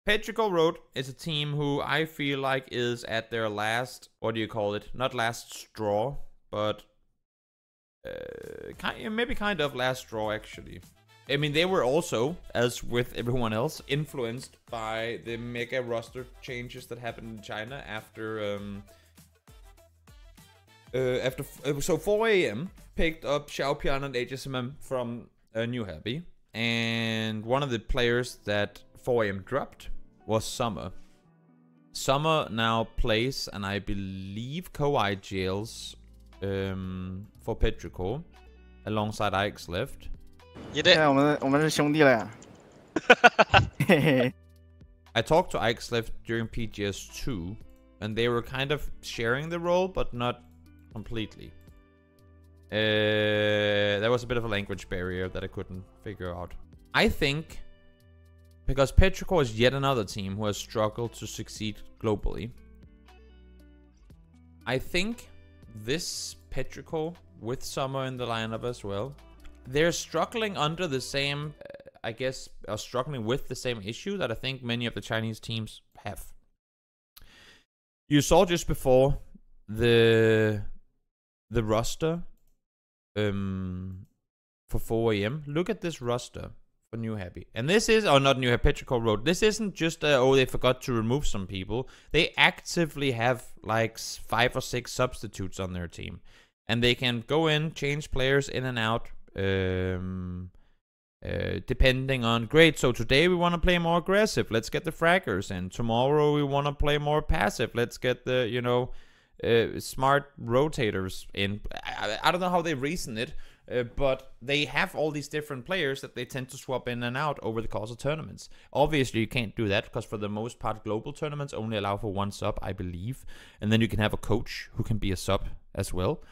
PGC Road is a team who I feel like is at their last, what do you call it? Not last straw, but maybe kind of last straw, actually. I mean, they were also, as with everyone else, influenced by the mega roster changes that happened in China after so 4AM picked up Xiaopian and HSMM from New Happy, and one of the players that 4AM dropped was Summer. Summer now plays, and I believe co-IGLs for PGC alongside Ike's left. 对啊，我们是兄弟了呀。I talked to Ike's left during PGS2, and they were kind of sharing the role, but not completely. There was a bit of a language barrier that I couldn't figure out. I think because PGC is yet another team who has struggled to succeed globally. I think this PGC with Summer in the lineup as well, they're struggling under the same, I guess, are struggling with the same issue that I think many of the Chinese teams have. You saw just before the roster for 4AM. Look at this roster for New Happy. And this is, or not New Happy, PGC Road. This isn't just, oh, they forgot to remove some people. They actively have like 5 or 6 substitutes on their team. And they can go in, change players in and out, depending on, great, so today we want to play more aggressive, let's get the fraggers in. Tomorrow we want to play more passive, let's get the, you know, smart rotators in. I don't know how they reason it, but they have all these different players that they tend to swap in and out over the course of tournaments. Obviously you can't do that because for the most part global tournaments only allow for 1 sub, I believe, and then you can have a coach who can be a sub as well.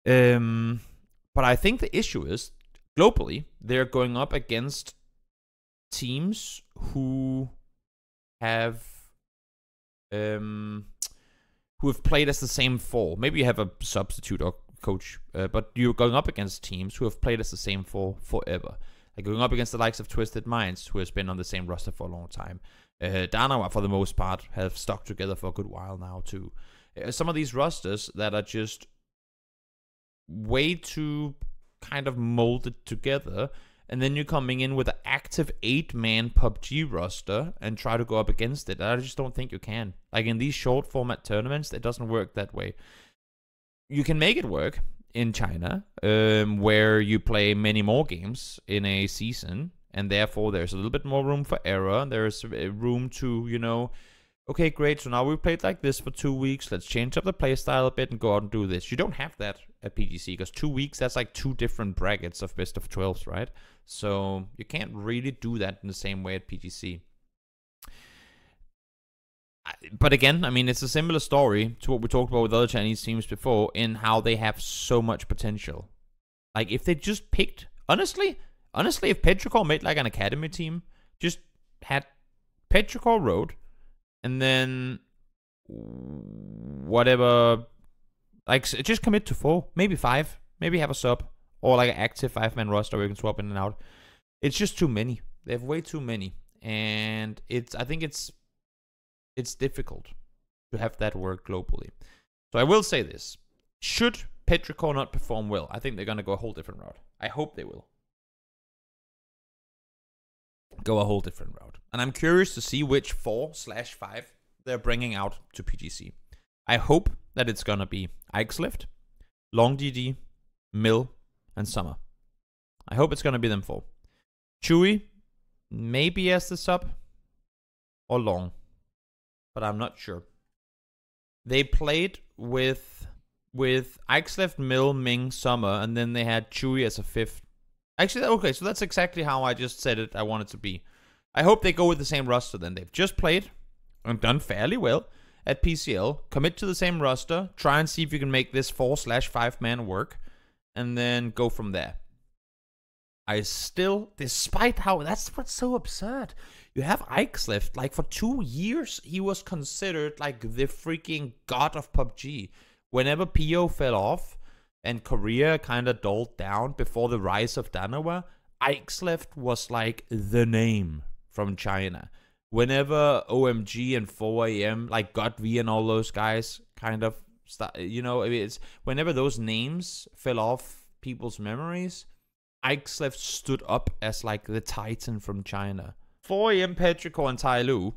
But I think the issue is, globally, they're going up against teams who have played as the same 4. Maybe you have a substitute or coach, but you're going up against teams who have played as the same 4 forever. Like going up against the likes of Twisted Minds, who has been on the same roster for a long time. Danawa, for the most part, have stuck together for a good while now, too. Some of these rosters that are just way too kind of molded together, and then you're coming in with an active 8-man PUBG roster and try to go up against it. I just don't think you can. Like in these short format tournaments, it doesn't work that way. You can make it work in China, where you play many more games in a season, and therefore there's a little bit more room for error. There's room to, you know, okay, great, so now we've played like this for 2 weeks. Let's change up the playstyle a bit and go out and do this. You don't have that at PGC because 2 weeks, that's like 2 different brackets of best of 12s, right? So you can't really do that in the same way at PGC. But again, I mean, it's a similar story to what we talked about with other Chinese teams before in how they have so much potential. Like if they just picked, honestly, if PGC made like an academy team, just had PGC Road, and then whatever, like just commit to 4, maybe 5, maybe have a sub, or like an active 5-man roster where you can swap in and out. It's just too many. They have way too many, and I think it's difficult to have that work globally. So I will say this: should PGC not perform well, I think they're gonna go a whole different route. I hope they will go a whole different route. And I'm curious to see which 4/5 they're bringing out to PGC. I hope that it's gonna be Ike's Lift, Long DD, Mill, and Summer. I hope it's gonna be them 4. Chewy, maybe as the sub, or Long, but I'm not sure. They played with Ike's Lift, Mill, Ming, Summer, and then they had Chewy as a 5th. Actually, okay, so that's exactly how I just said it I want it to be. I hope they go with the same roster then. They've just played and done fairly well at PCL. Commit to the same roster. Try and see if you can make this 4/5-man work. And then go from there. I still, despite how, that's what's so absurd. You have Ike's left. Like for 2 years, he was considered like the freaking god of PUBG. Whenever PO fell off and Korea kind of dulled down before the rise of Danawa, Ike's left was like the name from China. whenever OMG and 4am, like GodV and all those guys kind of start, you know, it's whenever those names fell off people's memories, Ixlef stood up as like the titan from China. 4am, Petrichor, and Tyloo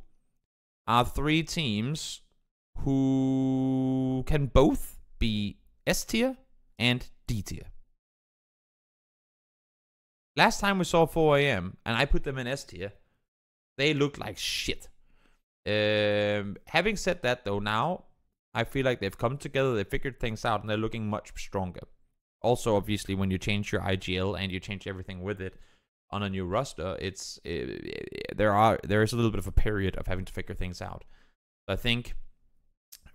are 3 teams who can both be S tier and D tier. Last time we saw 4am, and I put them in S tier, they looked like shit. Having said that, though, now I feel like they've come together, they figured things out, and they're looking much stronger. Also, obviously, when you change your IGL and you change everything with it on a new roster, there is a little bit of a period of having to figure things out. So I think,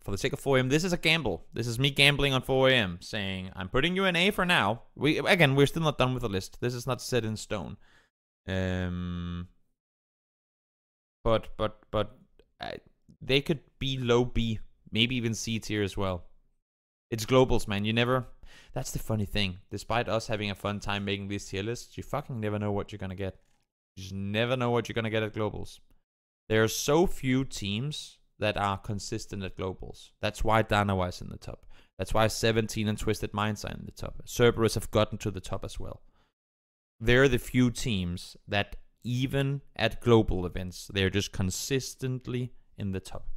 for the sake of 4am, this is a gamble. This is me gambling on 4am, saying I'm putting you in A for now. We're still not done with the list. This is not set in stone. But they could be low B, maybe even C tier as well. It's globals, man. You never. That's the funny thing. Despite us having a fun time making these tier lists, you fucking never know what you're gonna get. You just never know what you're gonna get at globals. There are so few teams that are consistent at globals. That's why Danawa is in the top. That's why 17 and Twisted Minds are in the top. Cerberus have gotten to the top as well. They're the few teams that, even at global events, they're just consistently in the top.